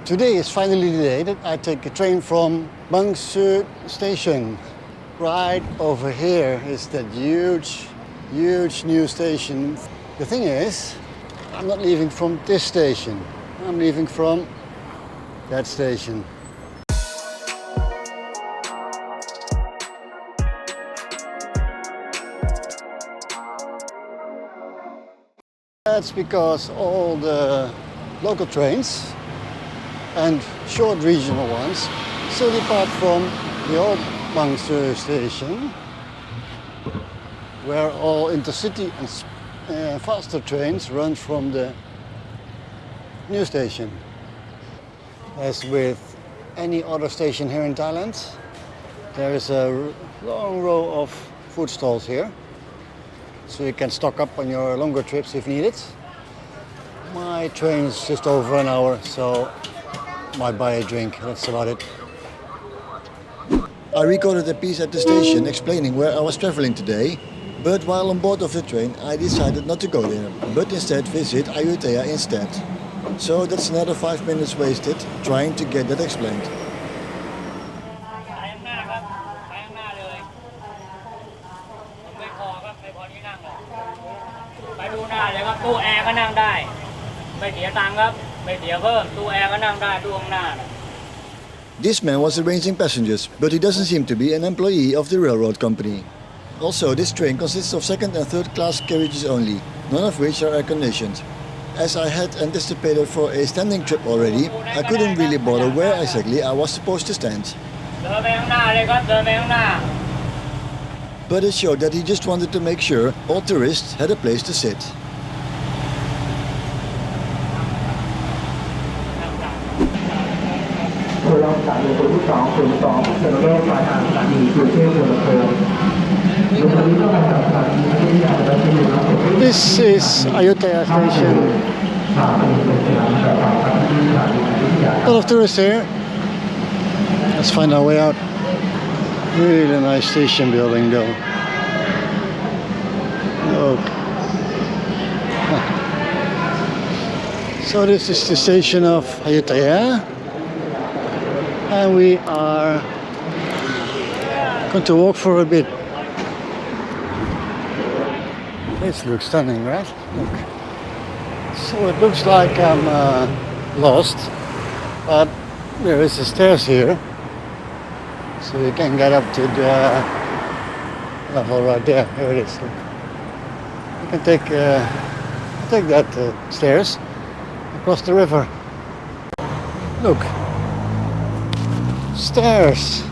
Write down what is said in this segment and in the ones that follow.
Today is finally the day that I take a train from Bangkok station. Right over here is that huge new station. The thing is, I'm not leaving from this station. I'm leaving from that station. That's because all the local trains and short regional ones still depart from the old Bangkok station, where all intercity and faster trains run from the new station. As with any other station here in Thailand, there is a long row of food stalls here, so you can stock up on your longer trips if needed. My train is just over an hour, so might buy a drink, that's about it. I recorded a piece at the station explaining where I was traveling today, but while on board of the train I decided not to go there, but instead visit Ayutthaya instead. So that's another 5 minutes wasted trying to get that explained. This man was arranging passengers, but he doesn't seem to be an employee of the railroad company. Also, this train consists of second and third class carriages only, none of which are air-conditioned. As I had anticipated for a standing trip already, I couldn't really bother where exactly I was supposed to stand. But it showed that he just wanted to make sure all tourists had a place to sit. This is Ayutthaya station. A lot of tourists here. Let's find our way out. Really nice station building though. Look. So this is the station of Ayutthaya. And we are going to walk for a bit. This looks stunning, right? Look. So it looks like I'm lost, but there is a stairs here, so you can get up to the level right there. Here it is. Look. You can take that stairs across the river. Look. Stairs!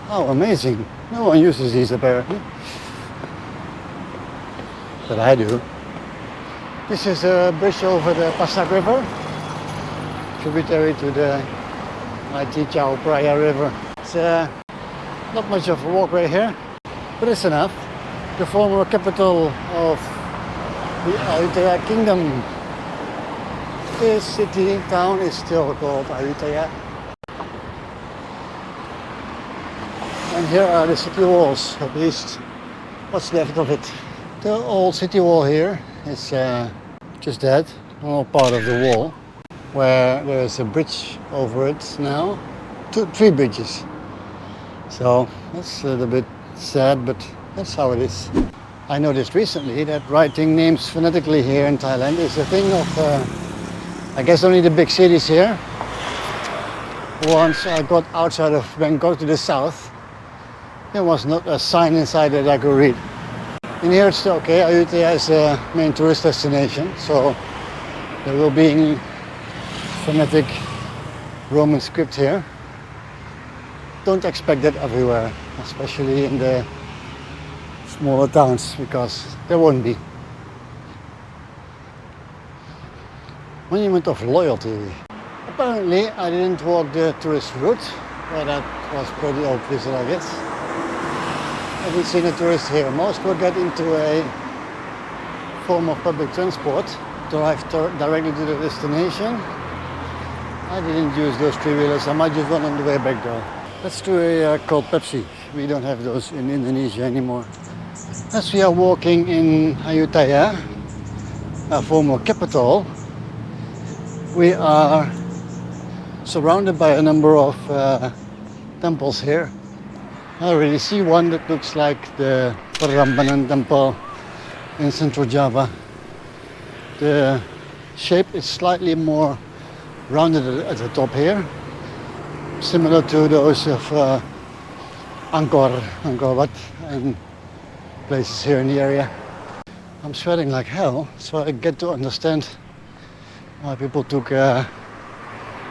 How amazing! No one uses these apparently, but I do. This is a bridge over the Passak River, tributary to the mighty Chao Phraya River. It's not much of a walk right here, but it's enough. The former capital of the Ayutthaya Kingdom. This town is still called Ayutthaya. And here are the city walls, at least what's left of it. The old city wall here is just that, all part of the wall, where there's a bridge over it now. Three bridges. So that's a little bit sad, but that's how it is. I noticed recently that writing names phonetically here in Thailand is a thing of, I guess, only the big cities here. Once I got outside of Bangkok to the south, there was not a sign inside that I could read. In here it's still okay. Ayutthaya is a main tourist destination, so there will be phonetic Roman script here. Don't expect that everywhere, especially in the smaller towns, because there won't be. Monument of Loyalty. Apparently I didn't walk the tourist route, but that was pretty obvious, I guess. I haven't seen a tourist here. Most will get into a form of public transport, drive directly to the destination. I didn't use those three-wheelers. I might use one on the way back though. Let's do a cold Pepsi. We don't have those in Indonesia anymore. As we are walking in Ayutthaya, a former capital, we are surrounded by a number of temples here. I already see one that looks like the Prambanan temple in central Java. The shape is slightly more rounded at the top here, similar to those of Angkor Wat and places here in the area. I'm sweating like hell, so I get to understand why people took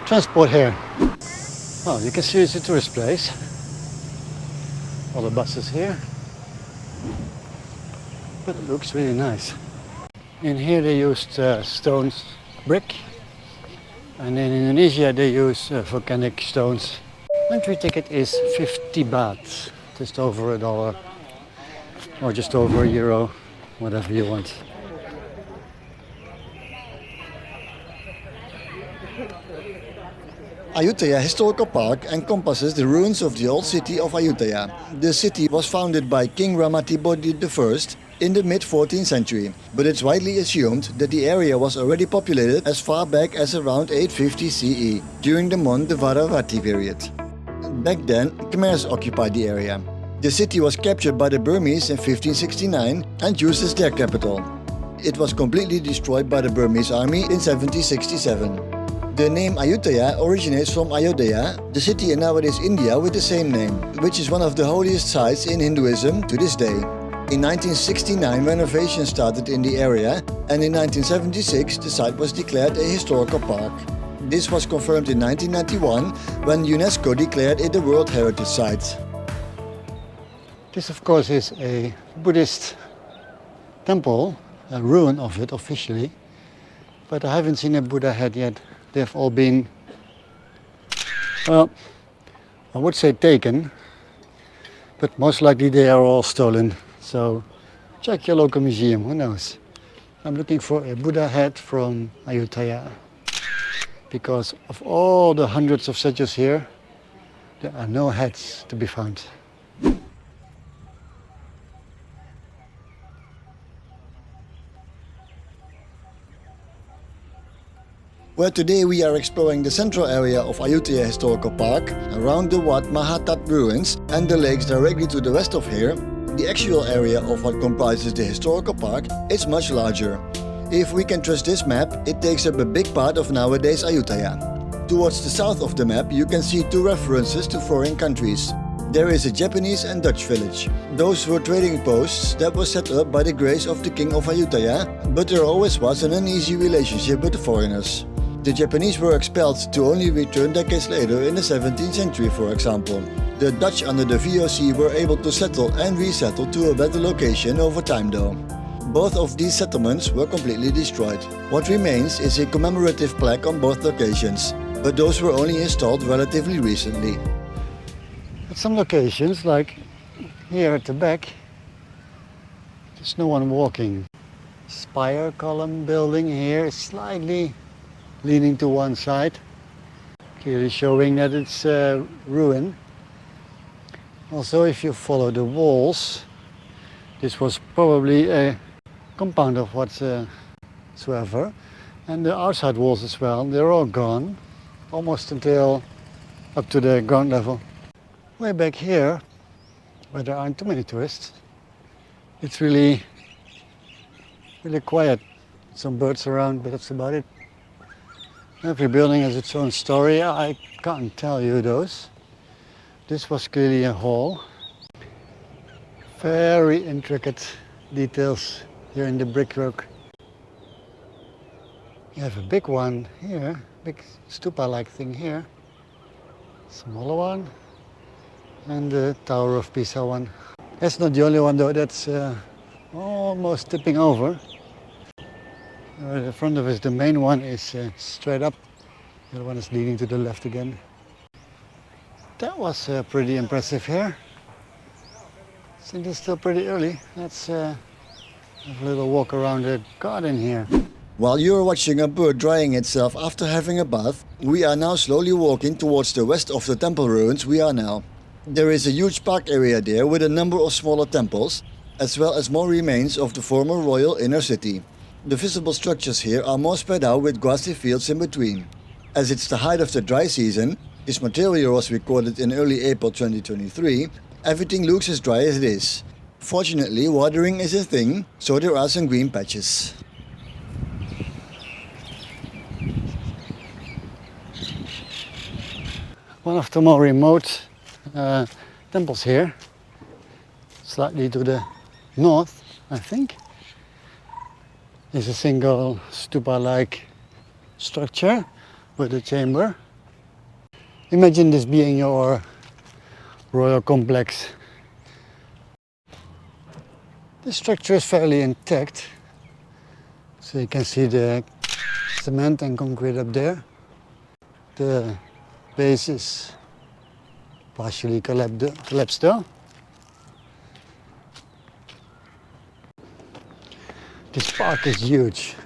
transport here. Well, you can see it's a tourist place. All the buses here. But it looks really nice. In here they used stones, brick. And in Indonesia they use volcanic stones. Entry ticket is 50 baht, just over $1 or just over €1, whatever you want. Ayutthaya Historical Park encompasses the ruins of the old city of Ayutthaya. The city was founded by King Ramatibodi I in the mid-14th century, but it's widely assumed that the area was already populated as far back as around 850 CE, during the Mondavaravati period. Back then, Khmers occupied the area. The city was captured by the Burmese in 1569 and used as their capital. It was completely destroyed by the Burmese army in 1767. The name Ayutthaya originates from Ayodhya, the city in nowadays India with the same name, which is one of the holiest sites in Hinduism to this day. In 1969, renovations started in the area, and in 1976 the site was declared a historical park. This was confirmed in 1991 when UNESCO declared it a World Heritage Site. This of course is a Buddhist temple, a ruin of it officially, but I haven't seen a Buddha head yet. They've all been, well, I would say taken, but most likely they are all stolen. So check your local museum, who knows. I'm looking for a Buddha head from Ayutthaya, because of all the hundreds of statues here, there are no heads to be found. Where today we are exploring the central area of Ayutthaya Historical Park, around the Wat Mahatat ruins and the lakes directly to the west of here, the actual area of what comprises the historical park is much larger. If we can trust this map, it takes up a big part of nowadays Ayutthaya. Towards the south of the map you can see two references to foreign countries. There is a Japanese and Dutch village. Those were trading posts that were set up by the grace of the king of Ayutthaya, but there always was an uneasy relationship with the foreigners. The Japanese were expelled to only return decades later in the 17th century, for example. The Dutch under the VOC were able to settle and resettle to a better location over time though. Both of these settlements were completely destroyed. What remains is a commemorative plaque on both locations, but those were only installed relatively recently. At some locations, like here at the back, there's no one walking. Spire column building here is slightly leaning to one side, clearly showing that it's a ruin. Also, if you follow the walls, this was probably a compound of whatsoever, and the outside walls as well, they're all gone, almost until up to the ground level. Way back here, where there aren't too many tourists, it's really quiet. Some birds around, but that's about it. Every building has its own story. I can't tell you those. This was clearly a hall. Very intricate details here in the brickwork. You have a big one here, big stupa-like thing here. Smaller one. And the Tower of Pisa one. That's not the only one though, that's almost tipping over. The front of it, the main one is straight up. The other one is leaning to the left again. That was pretty impressive here. I think it's still pretty early. Let's have a little walk around the garden here. While you're watching a bird drying itself after having a bath, we are now slowly walking towards the west of the temple ruins we are now. There is a huge park area there with a number of smaller temples, as well as more remains of the former royal inner city. The visible structures here are more spread out with grassy fields in between. As it's the height of the dry season, this material was recorded in early April 2023, everything looks as dry as it is. Fortunately, watering is a thing, so there are some green patches. One of the more remote temples here, slightly to the north, I think, is a single stupa-like structure with a chamber. Imagine this being your royal complex. The structure is fairly intact, so you can see the cement and concrete up there. The base is partially collapsed though. This park is huge.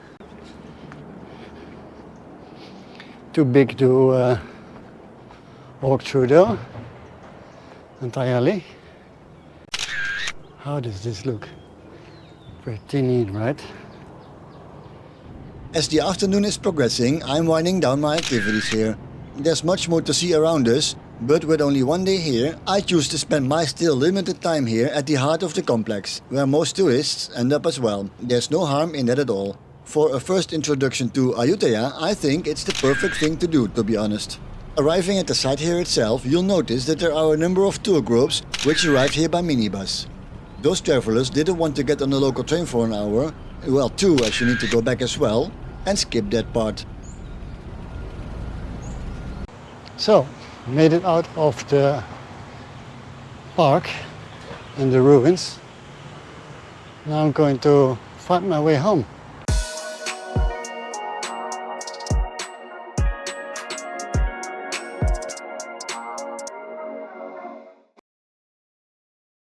Too big to walk through though, entirely. How does this look? Pretty neat, right? As the afternoon is progressing, I'm winding down my activities here. There's much more to see around us, but with only one day here, I choose to spend my still limited time here at the heart of the complex, where most tourists end up as well. There's no harm in that at all. For a first introduction to Ayutthaya, I think it's the perfect thing to do, to be honest. Arriving at the site here itself, you'll notice that there are a number of tour groups which arrived here by minibus. Those travelers didn't want to get on the local train for an hour, well 2 as you need to go back as well, and skip that part. So, made it out of the park and the ruins. Now I'm going to find my way home.